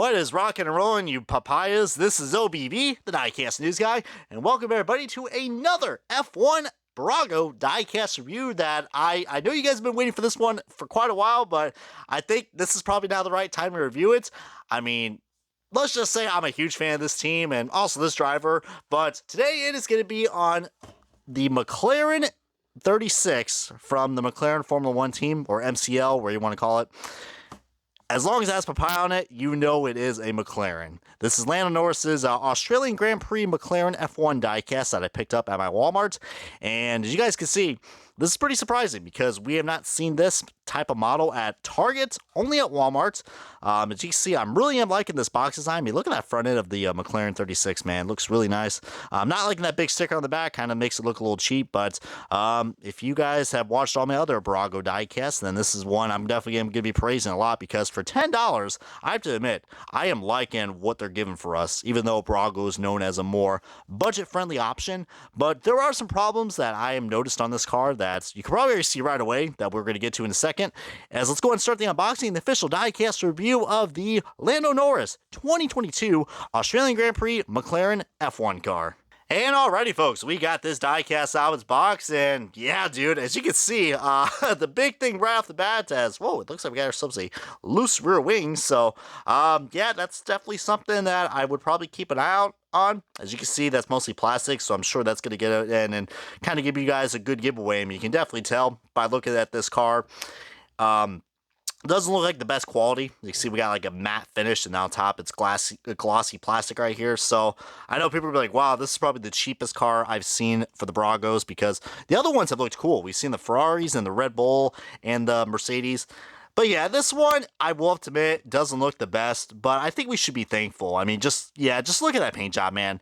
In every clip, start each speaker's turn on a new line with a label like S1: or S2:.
S1: What is rockin' and rollin', you papayas? This is OBB, the diecast news guy, and welcome everybody to another F1 Bburago diecast review that I know you guys have been waiting for this one for quite a while, but I think this is probably now the right time to review it. I mean, let's just say I'm a huge fan of this team and also this driver, but today it is going to be on the McLaren 36 from the McLaren Formula 1 team, or MCL, where you want to call it. As long as it has papaya on it, you know it is a McLaren. This is Lando Norris's Australian Grand Prix McLaren F1 diecast that I picked up at my Walmart. And as you guys can see, this is pretty surprising because we have not seen this type of model at Target, only at Walmart. As you can see, I'm really liking this box design. I mean, look at that front end of the McLaren 36, man. It looks really nice. I'm not liking that big sticker on the back. Kind of makes it look a little cheap. But if you guys have watched all my other Bburago diecasts, then this is one I'm definitely going to be praising a lot because for $10, I have to admit, I am liking what they're giving for us, even though Bburago is known as a more budget-friendly option. But there are some problems that I have noticed on this car that you can probably see right away that we're going to get to in a second. As let's go ahead and start the unboxing, the official diecast review of the Lando Norris 2022 Australian Grand Prix McLaren F1 car. And alrighty, folks, we got this diecast out of its box, and yeah, dude, as you can see, the big thing right off the bat is, whoa, it looks like we got ourselves a loose rear wing, so, yeah, that's definitely something that I would probably keep an eye out on. As you can see, that's mostly plastic, so I'm sure that's going to get it in and kind of give you guys a good giveaway. I mean, you can definitely tell by looking at this car. Doesn't look like the best quality. You can see we got like a matte finish, and on top it's glossy plastic right here. So I know people will be like, wow, this is probably the cheapest car I've seen for the Bburagos, because the other ones have looked cool. We've seen the Ferraris and the Red Bull and the Mercedes. But yeah, this one, I will have to admit, doesn't look the best, but I think we should be thankful. I mean, just look at that paint job, man.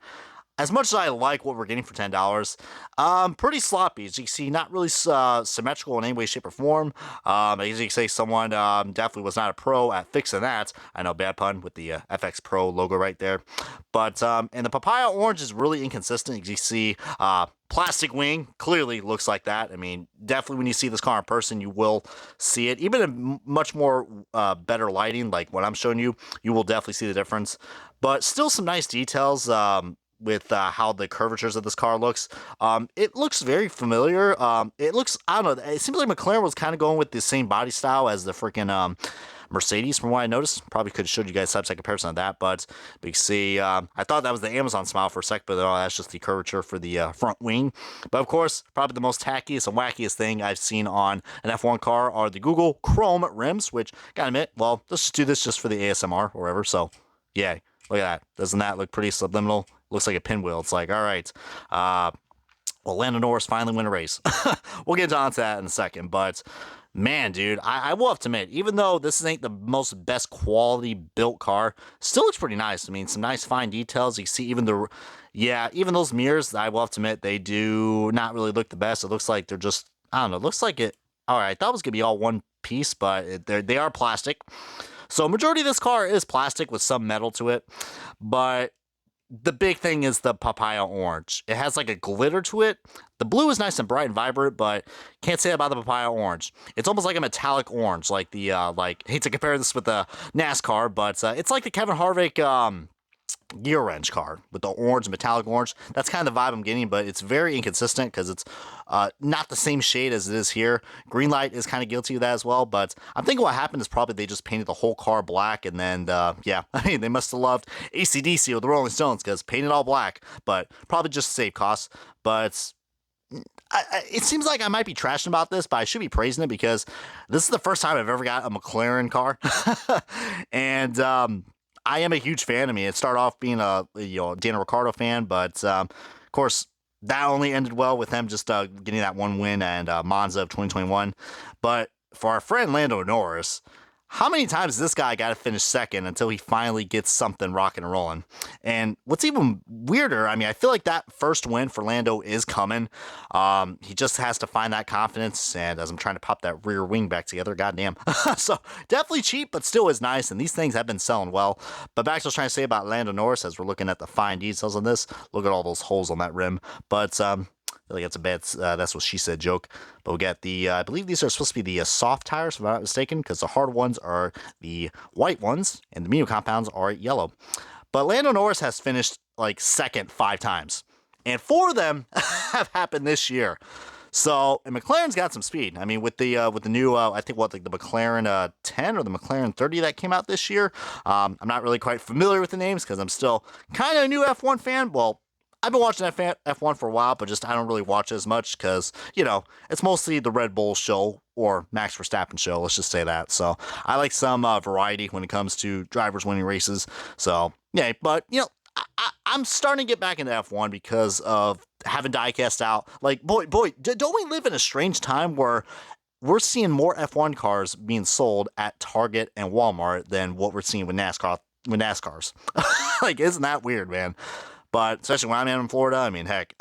S1: As much as I like what we're getting for $10, pretty sloppy. As you can see, not really symmetrical in any way, shape, or form. As you can say, someone definitely was not a pro at fixing that. I know, bad pun with the FX Pro logo right there. But, and the papaya orange is really inconsistent. As you see, plastic wing clearly looks like that. I mean, definitely when you see this car in person, you will see it. Even in much more better lighting, like what I'm showing you, you will definitely see the difference. But still some nice details. With how the curvatures of this car looks. It looks very familiar. It looks, I don't know, it seems like McLaren was kind of going with the same body style as the freaking Mercedes, from what I noticed. Probably could have showed you guys a comparison of that, but you can see, I thought that was the Amazon smile for a sec, but no, that's just the curvature for the front wing. But of course, probably the most tackiest and wackiest thing I've seen on an F1 car are the Google Chrome rims, which, gotta admit, well, let's just do this just for the ASMR or whatever, so, yeah, look at that. Doesn't that look pretty subliminal? Looks like a pinwheel. It's like, all right, well, Lando Norris finally win a race. We'll get on to that in a second, but man, dude, I will have to admit, even though this ain't the most best quality built car, still looks pretty nice. I mean, some nice fine details. You see even even those mirrors, I will have to admit, they do not really look the best. It looks like they're just, I don't know, it looks like it, all right, that was going to be all one piece, but they are plastic. So majority of this car is plastic with some metal to it, but the big thing is the papaya orange. It has like a glitter to it. The blue is nice and bright and vibrant, but can't say that about the papaya orange. It's almost like a metallic orange, like the, hate to compare this with the NASCAR, but it's like the Kevin Harvick gear wrench car with the orange, metallic orange. That's kind of the vibe I'm getting, but it's very inconsistent because it's not the same shade as it is here. Green light is kind of guilty of that as well, but I'm thinking what happened is probably they just painted the whole car black, and then, yeah, I mean, they must have loved AC/DC or the Rolling Stones because painted all black, but probably just to save costs. But it seems like I might be trashing about this, but I should be praising it because this is the first time I've ever got a McLaren car. And, I am a huge fan. I mean, it started off being a Daniel Ricciardo fan, but of course that only ended well with them just getting that one win and Monza of 2021. But for our friend Lando Norris, how many times this guy got to finish second until he finally gets something rocking and rolling? And what's even weirder, I mean, I feel like that first win for Lando is coming. He just has to find that confidence, and as I'm trying to pop that rear wing back together, goddamn. So definitely cheap, but still is nice, and these things have been selling well. But back to what I was trying to say about Lando Norris, as we're looking at the fine details on this, look at all those holes on that rim. But feel like that's what she said joke. But we got the, I believe these are supposed to be the soft tires, if I'm not mistaken, because the hard ones are the white ones, and the medium compounds are yellow. But Lando Norris has finished like second 5 times, and 4 of them have happened this year. So, and McLaren's got some speed. I mean, with the new, I think like the McLaren 10 or the McLaren 30 that came out this year. I'm not really quite familiar with the names because I'm still kind of a new F1 fan. Well, I've been watching F1 for a while, but just I don't really watch it as much because, you know, it's mostly the Red Bull show or Max Verstappen show. Let's just say that. So I like some variety when it comes to drivers winning races. So, yeah, but, you know, I'm starting to get back into F1 because of having diecast out. Like, boy, don't we live in a strange time where we're seeing more F1 cars being sold at Target and Walmart than what we're seeing with NASCARs. Like, isn't that weird, man? But especially when I'm in Florida, I mean, heck,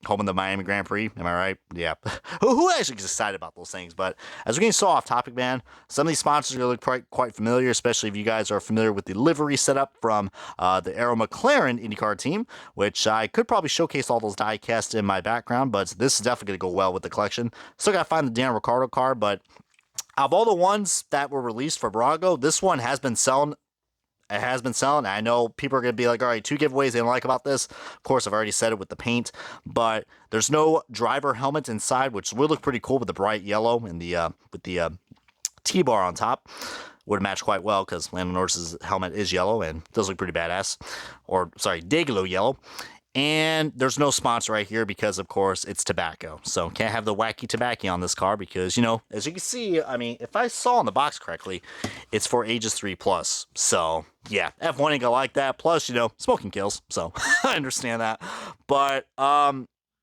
S1: home in the Miami Grand Prix, am I right? Yeah. Who actually gets excited about those things? But as we're getting so off topic, man, some of these sponsors are going to look quite familiar, especially if you guys are familiar with the livery setup from the Aero McLaren IndyCar team, which I could probably showcase all those die-cast in my background, but this is definitely going to go well with the collection. Still got to find the Daniel Ricciardo car, but out of all the ones that were released for Bburago, this one has been selling. It has been selling. I know people are going to be like, all right, 2 giveaways they don't like about this. Of course, I've already said it with the paint, but there's no driver helmet inside, which would look pretty cool with the bright yellow and with the T-bar on top. Would match quite well because Lando Norris's helmet is yellow and does look pretty badass. Or, sorry, Dayglow yellow. And there's no sponsor right here because, of course, it's tobacco. So can't have the wacky tobacco on this car because, you know, as you can see, I mean, if I saw in the box correctly, it's for ages 3+. So, yeah, F1 ain't gonna like that. Plus, you know, smoking kills. So, I understand that. But,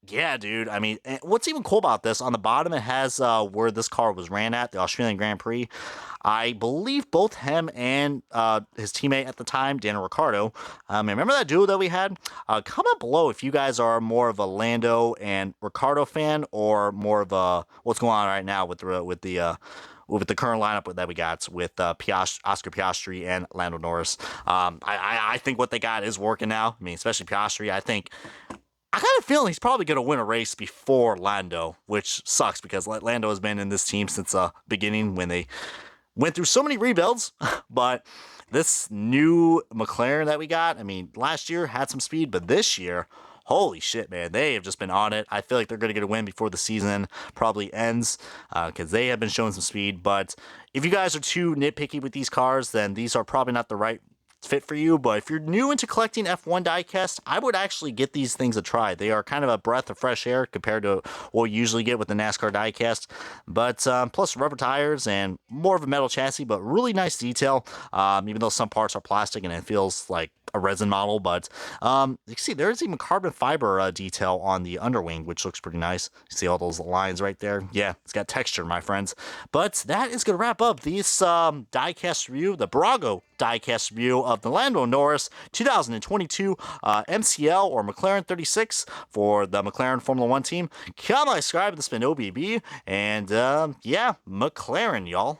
S1: yeah, dude, I mean, what's even cool about this, on the bottom it has where this car was ran at, the Australian Grand Prix. I believe both him and his teammate at the time, Daniel Ricciardo, remember that duo that we had? Comment below if you guys are more of a Lando and Ricciardo fan or more of a, what's going on right now with the current lineup that we got with Oscar Piastri and Lando Norris. I think what they got is working now. I mean, especially Piastri, I kind of feel he's probably going to win a race before Lando, which sucks because Lando has been in this team since the beginning when they went through so many rebuilds. But this new McLaren that we got, I mean, last year had some speed, but this year, holy shit, man, they have just been on it. I feel like they're going to get a win before the season probably ends because they have been showing some speed. But if you guys are too nitpicky with these cars, then these are probably not the right fit for you. But if you're new into collecting F1 diecast, I would actually get these things a try. They are kind of a breath of fresh air compared to what you usually get with the NASCAR diecast. But plus rubber tires and more of a metal chassis, but really nice detail. Even though some parts are plastic and it feels like a resin model, but you can see there's even carbon fiber detail on the underwing, which looks pretty nice. You see all those lines right there? Yeah, it's got texture, my friends. But that is going to wrap up this diecast review, the Bburago diecast review of the Lando Norris 2022 MCL or McLaren 36 for the McLaren Formula 1 team. Comment, subscribe, this has been OBB, and yeah, McLaren, y'all.